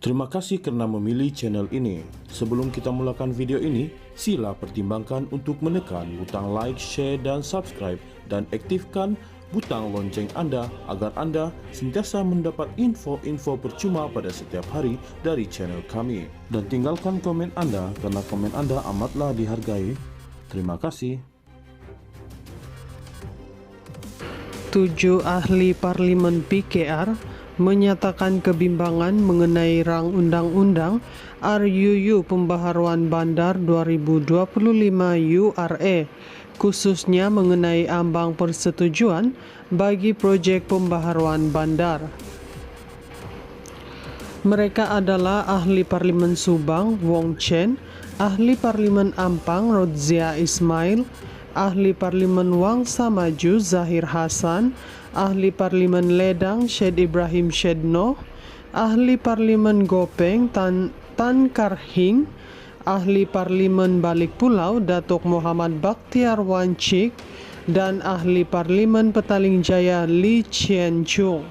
Terima kasih karena memilih channel ini. Sebelum kita mulakan video ini, sila pertimbangkan untuk menekan butang like, share, dan subscribe, dan aktifkan butang lonceng Anda agar Anda sentiasa mendapat info-info percuma pada setiap hari dari channel kami. Dan tinggalkan komen Anda karena komen Anda amatlah dihargai. Terima kasih. 7 ahli parlimen PKR menyatakan kebimbangan mengenai rang undang-undang RUU Pembaharuan Bandar 2025 URA, khususnya mengenai ambang persetujuan bagi projek pembaharuan bandar. Mereka adalah ahli parlimen Subang Wong Chen, ahli parlimen Ampang Rodzia Ismail, ahli parlimen Wangsa Maju Zahir Hasan, ahli parlimen Ledang Syed Ibrahim Syedno, ahli parlimen Gopeng Tan Karhing, ahli parlimen Balik Pulau Datuk Muhammad Bakhtiar Wancik, dan ahli parlimen Petaling Jaya Lee Chien Chung.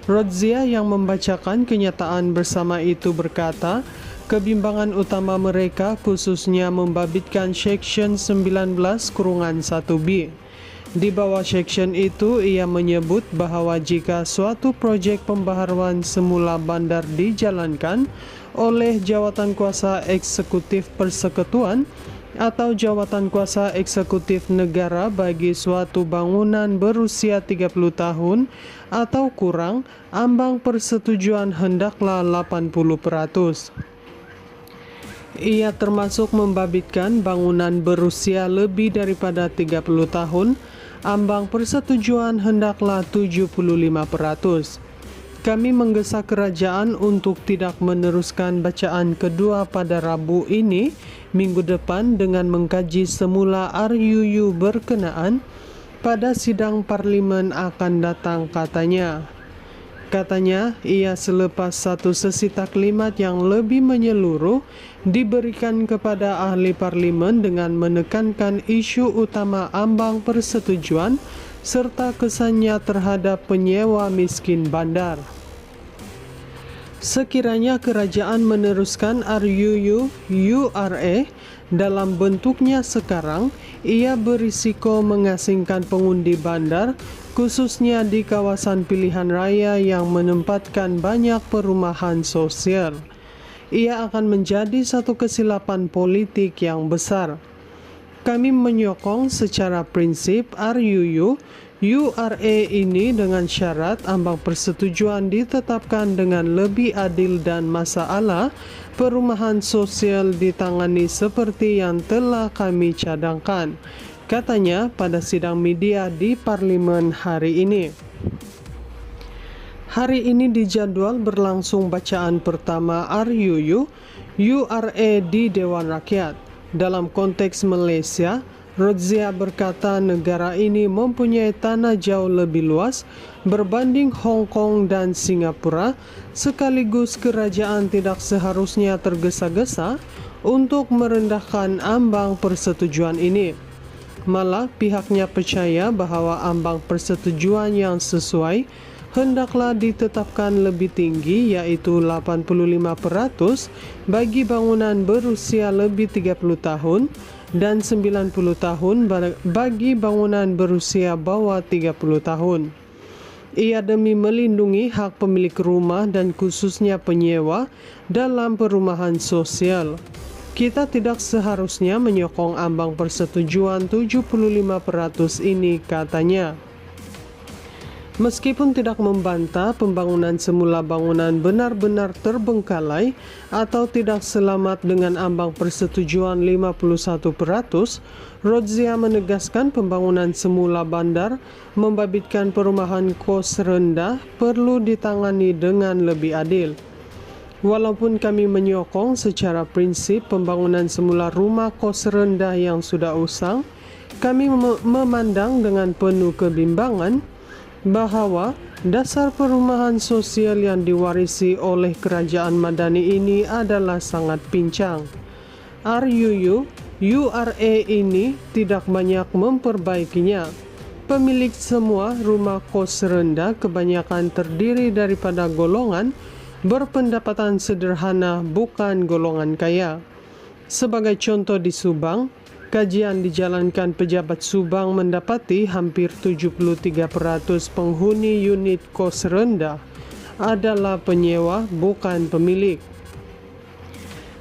Rodzia yang membacakan kenyataan bersama itu berkata, kebimbangan utama mereka khususnya membabitkan Seksyen 19-1B. Di bawah seksyen itu, ia menyebut bahawa jika suatu projek pembaharuan semula bandar dijalankan oleh jawatan kuasa eksekutif persekutuan atau jawatan kuasa eksekutif negara bagi suatu bangunan berusia 30 tahun atau kurang, ambang persetujuan hendaklah 80%. Ia termasuk membabitkan bangunan berusia lebih daripada 30 tahun, ambang persetujuan hendaklah 75%. Kami menggesa kerajaan untuk tidak meneruskan bacaan kedua pada Rabu ini, minggu depan, dengan mengkaji semula RUU berkenaan pada sidang parlimen akan datang, katanya. Katanya, ia selepas satu sesi taklimat yang lebih menyeluruh diberikan kepada ahli parlimen dengan menekankan isu utama ambang persetujuan serta kesannya terhadap penyewa miskin bandar. Sekiranya kerajaan meneruskan RUU URA dalam bentuknya sekarang, ia berisiko mengasingkan pengundi bandar, khususnya di kawasan pilihan raya yang menempatkan banyak perumahan sosial. Ia akan menjadi satu kesilapan politik yang besar. Kami menyokong secara prinsip RUU URA ini dengan syarat ambang persetujuan ditetapkan dengan lebih adil dan masalah perumahan sosial ditangani seperti yang telah kami cadangkan, katanya pada sidang media di parlimen hari ini. Hari ini dijadwal berlangsung bacaan pertama RUU URA di Dewan Rakyat. Dalam konteks Malaysia, Rodzia berkata negara ini mempunyai tanah jauh lebih luas berbanding Hong Kong dan Singapura, sekaligus kerajaan tidak seharusnya tergesa-gesa untuk merendahkan ambang persetujuan ini. Malah pihaknya percaya bahawa ambang persetujuan yang sesuai hendaklah ditetapkan lebih tinggi, iaitu 85% bagi bangunan berusia lebih 30 tahun dan 90 tahun bagi bangunan berusia bawah 30 tahun. Ia demi melindungi hak pemilik rumah dan khususnya penyewa dalam perumahan sosial. Kita tidak seharusnya menyokong ambang persetujuan 75% ini, katanya. Meskipun tidak membantah pembangunan semula bangunan benar-benar terbengkalai atau tidak selamat dengan ambang persetujuan 51%, Rodzia menegaskan pembangunan semula bandar membabitkan perumahan kos rendah perlu ditangani dengan lebih adil. Walaupun kami menyokong secara prinsip pembangunan semula rumah kos rendah yang sudah usang, kami memandang dengan penuh kebimbangan bahawa dasar perumahan sosial yang diwarisi oleh kerajaan Madani ini adalah sangat pincang. RUU URA ini tidak banyak memperbaikinya. Pemilik semua rumah kos rendah kebanyakan terdiri daripada golongan berpendapatan sederhana bukan golongan kaya. Sebagai contoh di Subang, kajian dijalankan pejabat Subang mendapati hampir 73% penghuni unit kos rendah adalah penyewa bukan pemilik.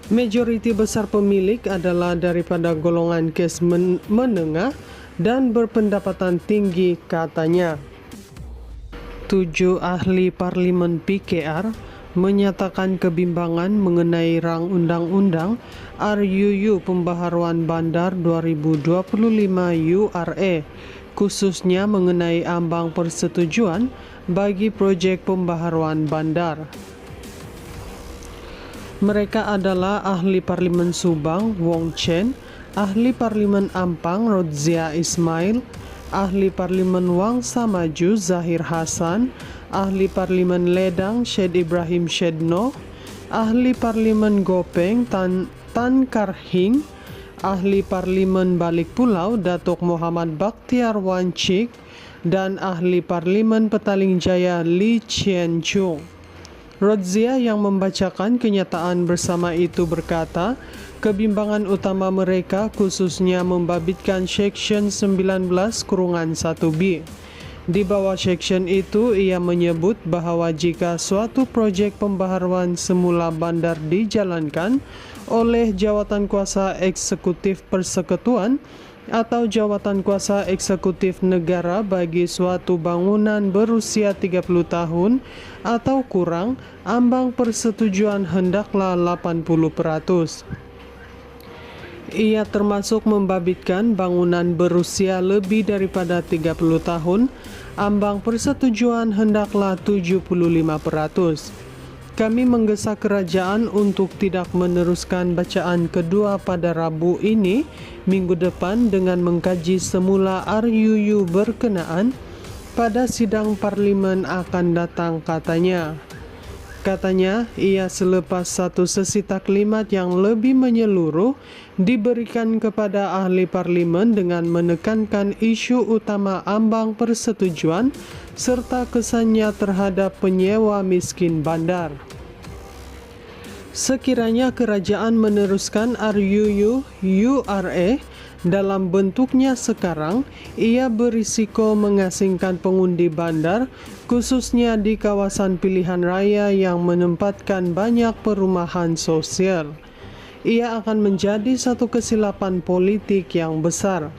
Majoriti besar pemilik adalah daripada golongan kes menengah dan berpendapatan tinggi, katanya. 7 ahli parlimen PKR menyatakan kebimbangan mengenai rang undang-undang RUU Pembaharuan Bandar 2025 URA, khususnya mengenai ambang persetujuan bagi proyek pembaharuan bandar. Mereka adalah ahli parlimen Subang Wong Chen, ahli parlimen Ampang Rodzia Ismail, ahli parlimen Wangsa Maju Zahir Hasan, ahli parlimen Ledang Syed Ibrahim Syedno, ahli parlimen Gopeng Tan Karhing, ahli parlimen Balik Pulau Datuk Muhammad Bakhtiar Wancik, dan ahli parlimen Petaling Jaya Lee Chien Chung. Rodzia yang membacakan kenyataan bersama itu berkata, kebimbangan utama mereka khususnya membabitkan Seksyen 19-1B. Di bawah seksyen itu, ia menyebut bahawa jika suatu projek pembaharuan semula bandar dijalankan oleh Jawatan Kuasa Eksekutif Persekutuan atau Jawatan Kuasa Eksekutif Negara bagi suatu bangunan berusia 30 tahun atau kurang, ambang persetujuan hendaklah 80%. Ia termasuk membabitkan bangunan berusia lebih daripada 30 tahun, ambang persetujuan hendaklah 75%. Kami menggesa kerajaan untuk tidak meneruskan bacaan kedua pada Rabu ini, minggu depan, dengan mengkaji semula RUU berkenaan pada sidang parlimen akan datang, katanya. Katanya, ia selepas satu sesi taklimat yang lebih menyeluruh diberikan kepada ahli parlimen dengan menekankan isu utama ambang persetujuan serta kesannya terhadap penyewa miskin bandar. Sekiranya kerajaan meneruskan RUU URA dalam bentuknya sekarang, ia berisiko mengasingkan pengundi bandar, khususnya di kawasan pilihan raya yang menempatkan banyak perumahan sosial. Ia akan menjadi satu kesilapan politik yang besar.